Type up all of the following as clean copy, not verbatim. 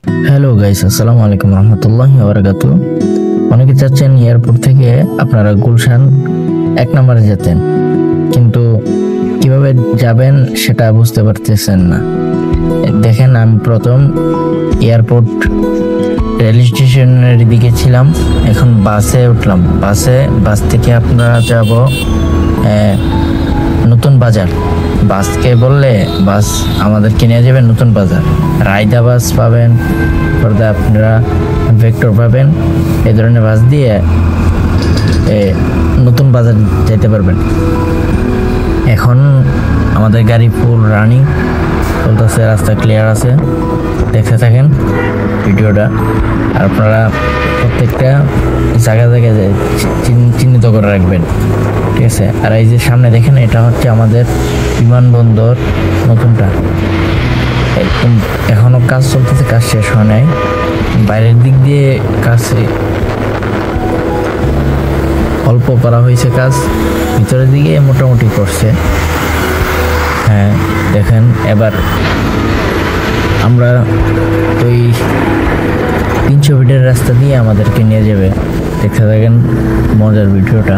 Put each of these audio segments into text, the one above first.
Hello guys, আসসালামু আলাইকুম রহমতুল্লাহি ওয়া বারাকাতুহু। অনেকে চাচ্ছেন এয়ারপোর্ট থেকে আপনারা গুলশান 1 নম্বরে যেতেন, কিন্তু কিভাবে যাবেন সেটা বুঝতে পারতেছেন না। দেখেন, আমি প্রথম এয়ারপোর্ট রেল স্টেশনের দিকে ছিলাম, এখন বাসে উঠলাম। বাস থেকে আপনারা যাব নতুন বাজার। বাসকে বললে বাস আমাদেরকে নিয়ে যাবে নতুন বাজার। রায়দা বাস পাবেন, পরে আপনারা ভেক্টর পাবেন। এই ধরনের বাস দিয়ে নতুন বাজার যেতে পারবেন। এখন আমাদের গাড়ি ফুল রানিং চলতেছে, রাস্তা ক্লিয়ার আছে। দেখতে থাকেন ভিডিওটা, আর আপনারা প্রত্যেকটা জায়গায় চিহ্নিত করে রাখবেন, ঠিক আছে? আর এই যে সামনে দেখেন, এটা হচ্ছে আমাদের বিমানবন্দর নতুনটা। এখনো কাজ চলতেছে, কাজ শেষ হয় নাই। বাইরের দিক দিয়ে কাজ অল্প করা হয়েছে, কাজ ভিতরের দিকে মোটামুটি করছে। হ্যাঁ দেখেন, এবার আমরা ওই 300 ফিটের রাস্তা দিয়ে আমাদেরকে নিয়ে যাবে। দেখতে থাকেন মজার ভিডিওটা।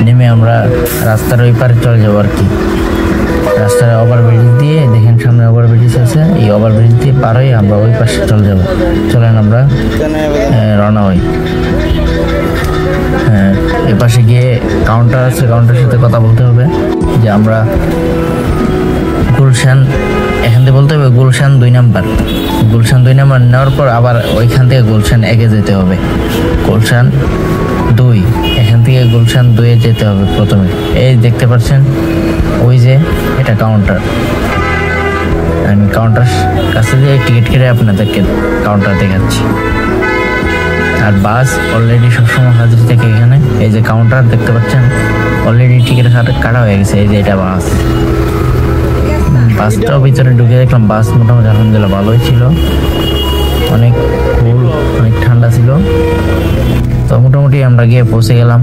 নেমে আমরা রাস্তার ওই পারে চলে যাবো আর কি। রাস্তার ওভারব্রিজ দিয়ে দেখেন, সামনে ওভারব্রিজ আছে, এই ওভারব্রিজ দিয়ে পার হয়ে আমরা ওই পাশে চলে যাবো। চলেন আমরা রওনা হই। হ্যাঁ, এ পাশে গিয়ে কাউন্টার আছে, কাউন্টারের সাথে কথা বলতে হবে যে আমরা গুলশান, এখান থেকে বলতে হবে গুলশান 2 নম্বর। গুলশান 2 নম্বর নেওয়ার পর আবার ওইখান থেকে গুলশান 1-এ যেতে হবে। গুলশান 2, এখান থেকে গুলশান 2-এ যেতে হবে প্রথমে। এই দেখতে পাচ্ছেন ওই যে এটা কাউন্টার। আমি কাউন্টার কাছে দিয়ে টিকিট কেটে আপনাদেরকে কাউন্টার দেখাচ্ছি। আর বাস অলরেডি সবসময় হাজির থেকে এখানে। এই যে কাউন্টার দেখতে পাচ্ছেন, অলরেডি টিকিট কাটা হয়ে গেছে। এই যে এটা বাস। বাসটাও ভিতরে ঢুকে দেখলাম, বাস মোটামুটি আলহামদুলিল্লাহ ভালোই ছিল, অনেক কুল, অনেক ঠান্ডা ছিল। তো মোটামুটি আমরা গিয়ে পৌঁছে গেলাম।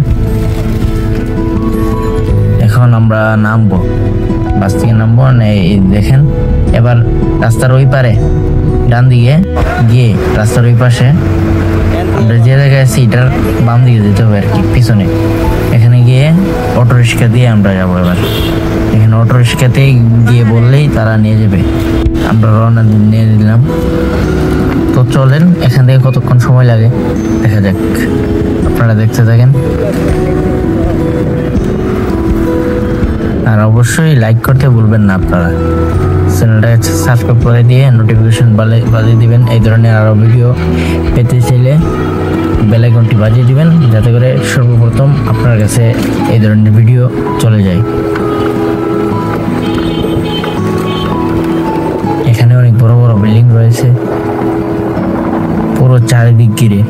এখন আমরা নামবো, বাস থেকে নামবো। এই দেখেন, এবার রাস্তার ওই পারে ডান দিকে গিয়ে রাস্তার ওই পাশে আমরা যে জায়গায় আছি এটার বাম দিকে যেতে হবে আর কি, পিছনে। এখানে গিয়ে অটো রিক্সা দিয়ে আমরা যাবো। এবার এখানে অটো রিক্সাতে গিয়ে বললেই তারা নিয়ে যাবে। আমরা রওনা নিয়ে দিলাম। তো চলেন, এখান থেকে কতক্ষণ সময় লাগে দেখা যাক, আপনারা দেখতে থাকেন। আর অবশ্যই লাইক করতে ভুলবেন না আপনারা। চ্যানেলটাকে সাবস্ক্রাইব করে দিয়ে নোটিফিকেশন বাজিয়ে দিবেন। এই ধরনের আরও ভিডিও পেতে চাইলে বেল আইকনটি বাজিয়ে দিবেন, যাতে করে সর্বপ্রথম আপনার কাছে এই ধরনের ভিডিও চলে যায়। এখানে অনেক বড় বড় বিল্ডিং রয়েছে, পুরো চারিদিক ঘিরে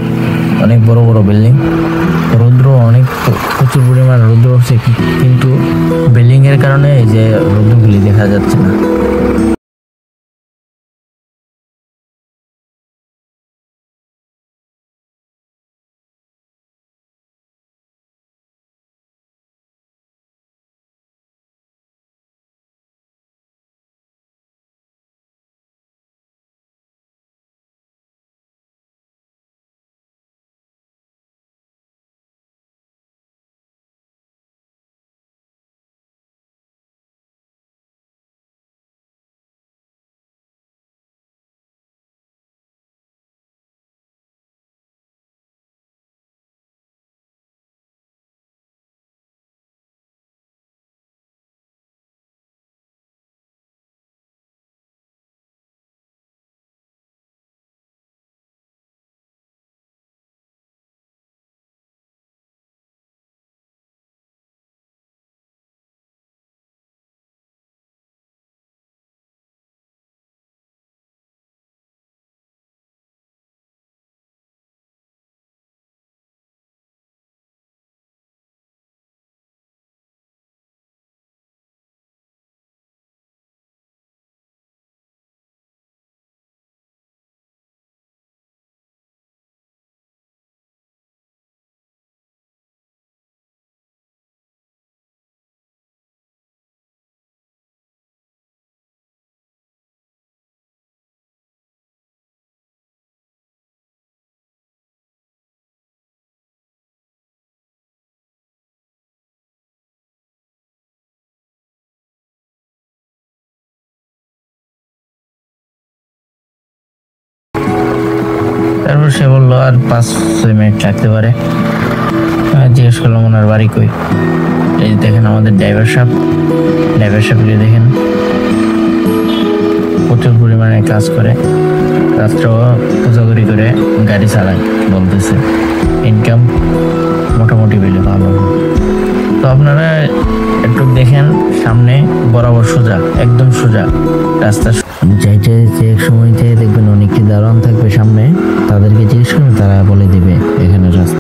অনেক বড় বড় বিল্ডিং। রৌদ্র অনেক, প্রচুর পরিমাণ রৌদ্র হচ্ছে, কিন্তু বিল্ডিং এর কারণে এই যে রৌদ্রগুলি দেখা যাচ্ছে না। সে বললো আর 5-6 মিনিট লাগতে পারে। জিজ্ঞেস করলাম ওনার বাড়ি কই। এই দেখেন আমাদের ড্রাইভার সাহেবকে দেখেন প্রচুর পরিমাণে কাজ করে, রাত্রেও পূজাগুড়ি করে গাড়ি চালায়, বলতেছে ইনকাম মোটামুটি বেলে ভালো। তো আপনারা একটু দেখেন, সামনে বরাবর সোজা, একদম সোজা রাস্তা। যাইতে যে সময়তে দেখবেন অনেকটি দারোয়ান থাকবে সামনে, তাদেরকে জিজ্ঞেস করুন, তারা বলে দিবে এখানে